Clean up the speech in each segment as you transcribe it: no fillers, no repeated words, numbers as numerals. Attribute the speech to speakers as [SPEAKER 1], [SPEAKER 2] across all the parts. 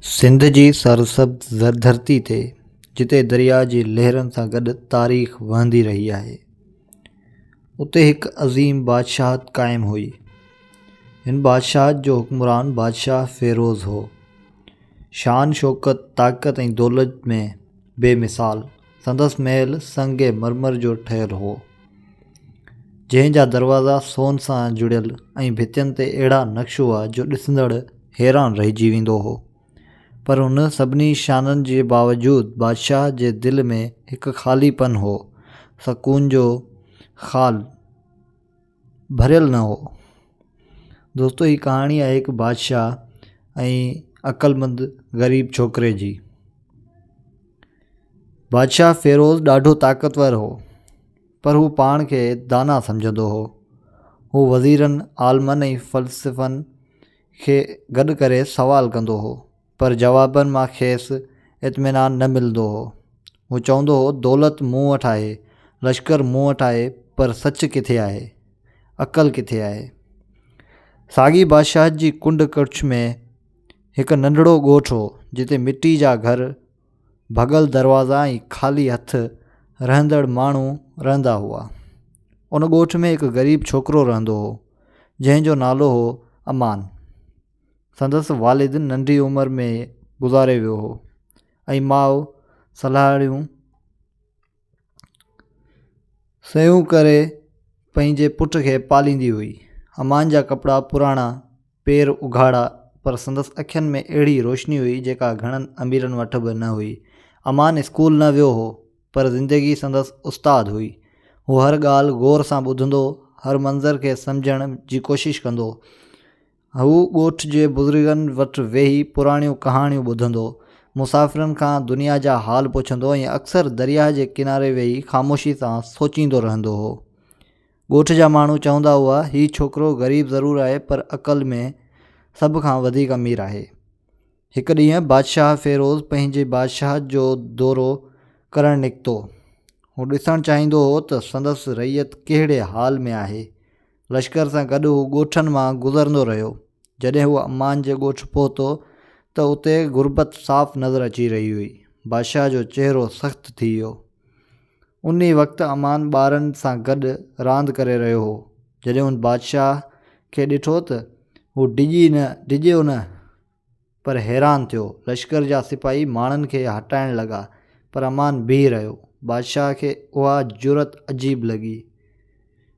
[SPEAKER 1] सिंध जी सरसब्ज़ धरती ते जिते दरिया जी लहरनि सां गॾु तारीख़ वहंदी रही आहे, उते हिकु अज़ीम बादशाहत क़ाइमु हुई। हिन बादशाहत जो हुक्मरान बादशाह फ़ेरोज़ हो। शान शौक़त ताक़त ऐं दौलत में बेमिसाल, संदसि महल संगे मरमर जो ठहियलु हो, जंहिंजा दरवाज़ा सोन सां जुड़ियल ऐं भितियुनि ते अहिड़ा नक्श हुआ जो ॾिसंदड़ हैरान रहिजी वेंदो हो। पर उन सभिनी शाननि जे बावजूदि बादशाह जे दिलि में हिकु ख़ालीपन हो, सकून जो ख़्यालु भरियल न हो। दोस्तो, ही कहाणी आहे हिकु बादशाह ऐं अक़लमंद ग़रीब छोकिरे जी। बादशाह फ़ेरोज़ ॾाढो ताक़तवर हो, पर हू पाण खे दाना सम्झंदो हो। हू वज़ीरनि, आलमनि ऐं फ़लसफ़नि खे गॾु करे सवाल कंदो हो, पर जवाबनि मां खेसि इत्मीनान न मिलंदो हो। हू चवंदो हो, दौलत मूं वटि आहे, लश्कर मूं वटि आहे, पर सच किथे आहे, अक़ल किथे आहे। साॻी बादशाह जी कुंड कच्छ में हिकु नंढड़ो ॻोठु हो, जिते मिटी जा घर, भॻल दरवाज़ा ऐं ख़ाली हथ रहंदड़ माण्हू रहंदा हुआ। उन ॻोठ में हिकु ग़रीब छोकिरो रहंदो हो, जंहिंजो नालो हो अमान। संदसि वालिद नंढी उमिरि में गुज़ारे वियो हो ऐं माउ सलाहियूं सयूं करे पंहिंजे पुट खे पालींदी हुई। अमान जा कपिड़ा पुराणा, पेर उघाड़ा, पर संदसि अखियुनि में अहिड़ी रोशनी हुई जेका घणनि अमीरनि वटि बि न हुई। अमान स्कूल न वियो हो, पर ज़िंदगी संदसि उस्ताद हुई। हू हर ॻाल्हि गौर सां ॿुधंदो, हर मंज़र खे सम्झण जी कोशिशि कंदो। हू ॻोठ जे बुज़ुर्गनि वटि वेही पुराणियूं कहाणियूं ॿुधंदो, मुसाफ़िरनि खां दुनिया जा हाल पुछंदो ऐं अक्सर दरिया जे किनारे वेही ख़ामोशी सां सोचींदो रहंदो हो। ॻोठ जा माण्हू चवंदा हुआ, हीउ छोकिरो ग़रीब ज़रूरु आहे, पर अक़ल में सभ खां वधीक अमीर आहे। हिकु ॾींहुं बादशाह फ़ेरोज़ पंहिंजे बादशाह जो दौरो करणु निकितो। हू ॾिसणु चाहींदो हो त संदसि रैयत कहिड़े हाल में आहे। लश्कर सां गॾु हू ॻोठनि मां गुज़रंदो रहियो। जॾहिं हू अमान जे ॻोठु पहुतो त उते गुरबत साफ़ नज़र अची रही हुई। बादशाह जो चहिरो सख़्तु थी वियो। उन वक़्तु अमान ॿारनि सां गॾु रांदि करे रहियो हो। जॾहिं हुन बादशाह खे ॾिठो त हू डिॼियो न, पर हैरान थियो। लश्कर जा सिपाही माण्हुनि खे हटाइण लॻा, पर अमान बीह रहियो। बादशाह खे उहा जुरत अजीब लॻी।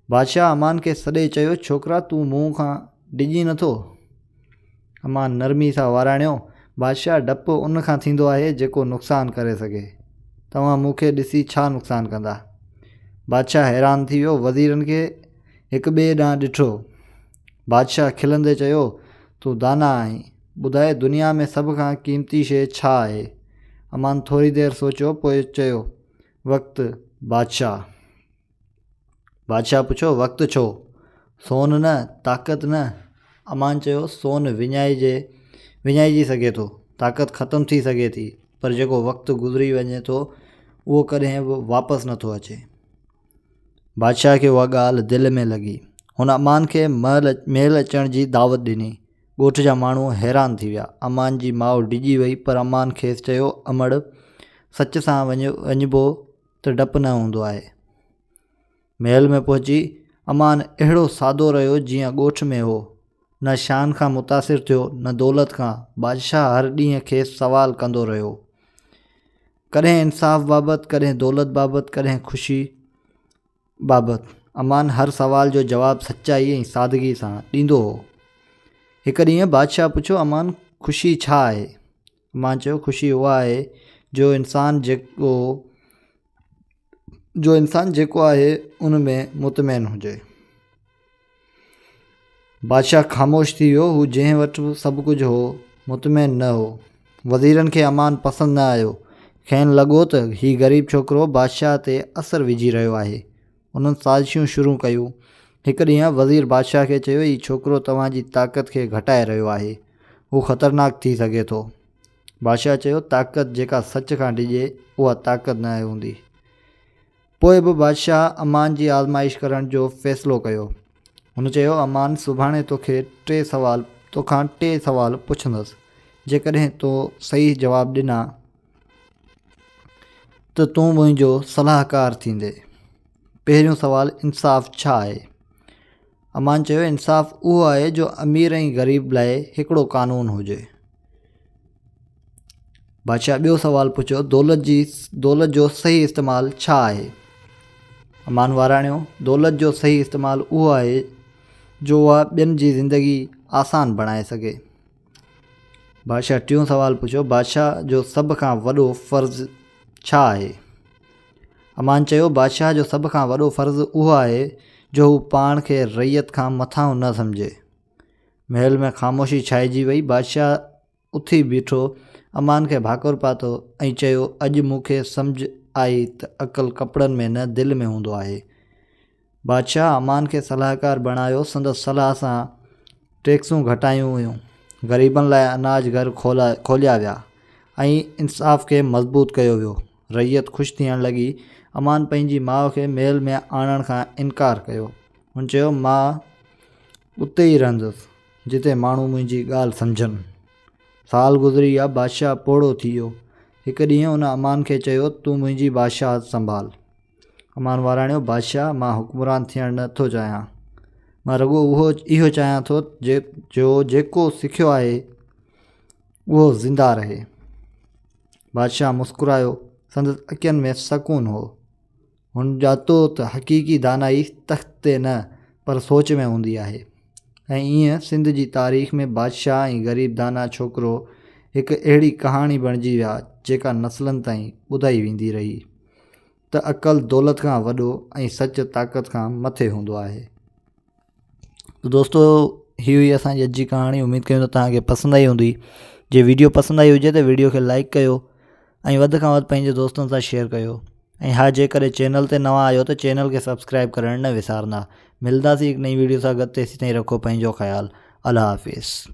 [SPEAKER 1] बादशाह अमान खे सॾे चयो, छोकिरा, तूं मूं खां डिॼी नथो? अमान नरमी सां वाराणियो, बादशाह, डपु उन खां थींदो आहे जेको नुक़सानु करे सघे। तव्हां मूंखे ॾिसी छा नुक़सानु कंदा? बादशाह हैरान थी वियो, वज़ीरनि खे हिक ॿिए ॾांहुं ॾिठो। बादशाह खिलंदे चयो, तूं दाना आहीं, ॿुधाए दुनिया में सभ खां क़ीमती शइ छा आहे? अमान थोरी देरि सोचियो, पोइ चयो, वक़्तु। बादशाह पुछो, वक़्तु छो? सोन न, ताक़त न? अमान चयो, सोन विञाइजी सघे थो, ताक़त ख़तमु थी सघे थी, पर जेको वक़्तु गुज़री वञे थो उहो कॾहिं बि वापसि नथो अचे। बादशाह खे उहा ॻाल्हि दिलि में लॻी। हुन अमान खे महल अचण जी दावत ॾिनी। ॻोठ जा माण्हू हैरान थी विया। अमान जी माउ डिॼी वई, पर अमान खेसि चयो, अमड़, सच सां वञिबो त डपु न हूंदो आहे। महल में पहुची अमान अहिड़ो सादो रहियो जीअं ॻोठ में हो। न शान खां मुतासिर थियो, न दौलत खां। बादशाह हर ॾींहं खेसि सवाल कंदो रहियो, कॾहिं इंसाफ़ बाबति, कॾहिं दौलत बाबति, कॾहिं ख़ुशी बाबति। अमान हर सवाल जो जवाबु सचाई ऐं सादगी सां ॾींदो हो। हिकु ॾींहुं बादशाह पुछो, अमान, ख़ुशी छा आहे? अमान चयो, ख़ुशी उहा आहे जो इंसान जेको आहे उन में मुतमैन हुजे। बादशाह ख़ामोश थी वियो। हू जंहिं वटि सभु कुझु हो, मुतमैन न हो। वज़ीरनि खे अमान पसंदि न आयो। खेनि लॻो त हीउ ग़रीब छोकिरो बादशाह ते असरु विझी रहियो आहे। उन्हनि साज़िशूं शुरू कयूं। हिकु ॾींहुं वज़ीर बादशाह खे चयो, हीउ छोकिरो तव्हांजी ताक़त खे घटाए रहियो आहे, हू ख़तरनाक थी सघे थो। बादशाह चयो, ताक़त जेका सच खां डिॼे उहा ताक़त न हूंदी। पोइ बि बादशाह अमान जी आज़माइश करण जो फ़ैसिलो कयो। हुन चयो, अमान, सुभाणे तोखां टे सवाल पुछंदुसि। जेकॾहिं तो सही जवाब ॾिना त तूं मुंहिंजो सलाहकार थींदे। पहिरियों सवाल, इंसाफ़ छा आहे? अमान चयो, इंसाफ़ उहो आहे जो अमीर ऐं ग़रीब लाइ हिकिड़ो कानून हुजे। बादशाह ॿियो सवाल पुछियो, दौलत जो सही इस्तेमालु छा आहे? अमान वाराणियो, दौलत जो सही इस्तेमालु उहो आहे जो उहा ॿियनि जी ज़िंदगी आसान बणाए सघे। बादशाह टियों सवाल पुछियो, बादशाह जो सभ खां वॾो फ़र्ज़ु छा आहे? अमान चयो, बादशाह जो सभ खां वॾो फ़र्ज़ु उहो आहे जो हू पाण खे रैयत खां मथां न सम्झे। महल में ख़ामोशी छाइजी वई। बादशाह उथी बीठो, अमान खे भाकुर पातो ऐं चयो, अॼु मूंखे सम्झ आई त अक़ल कपिड़नि में न दिलि में हूंदो आहे। बादशाह अमान खे सलाहकार बणायो। संदसि सलाह सां टैक्सूं घटायूं वियूं, ग़रीबनि लाइ अनाज घर खोलिया विया ऐं इंसाफ़ खे मज़बूत कयो वियो। रैयत ख़ुशि थियण लॻी। अमान पंहिंजी माउ खे महल में आणण खां इनकार कयो। हुन चयो, मां उते ई रहंदुसि जिते माण्हू मुंहिंजी ॻाल्हि सम्झनि। साल गुज़री विया। बादशाह पोड़ो थी वियो। हिकु ॾींहुं हुन अमान खे चयो, तूं मुंहिंजी बादशाह संभाल। अमान वाराणियो, बादशाह, मां हुक्मरान थियणु नथो चाहियां। मां रुॻो इहो चाहियां थो जो जेको सिखियो आहे उहो ज़िंदा रहे। बादशाह मुस्कुरायो। संदसि अखियुनि में सकून हो। हुन ॼातो त हक़ीक़ी दानाई तख़्त ते न पर सोच में हूंदी आहे। ऐं ईअं सिंध जी तारीख़ में बादशाह ऐं ग़रीब दाना छोकिरो हिकु अहिड़ी कहाणी बणिजी विया जेका नसलनि ताईं ॿुधाई वेंदी रही त अक़ल दौलत खां वॾो ऐं सच ताक़त खां मथे हूंदो आहे। तो दोस्तो, ही हुई असांजी अॼु जी कहाणी। उमेदु कयूं त तव्हांखे पसंदि आई हूंदी। जे वीडियो पसंदि आई हुजे त वीडियो खे लाइक कयो ऐं वधि खां वधि पंहिंजे दोस्तनि सां शेयर कयो। ऐं हा, जेकॾहिं चैनल ते नवां आहियो त चैनल खे सब्सक्राइब करणु न विसारंदा। मिलंदासीं हिकु नई वीडियो सां गॾु। तेसीं ताईं रखो पंहिंजो ख़्यालु। अल्लाह हाफ़िज़।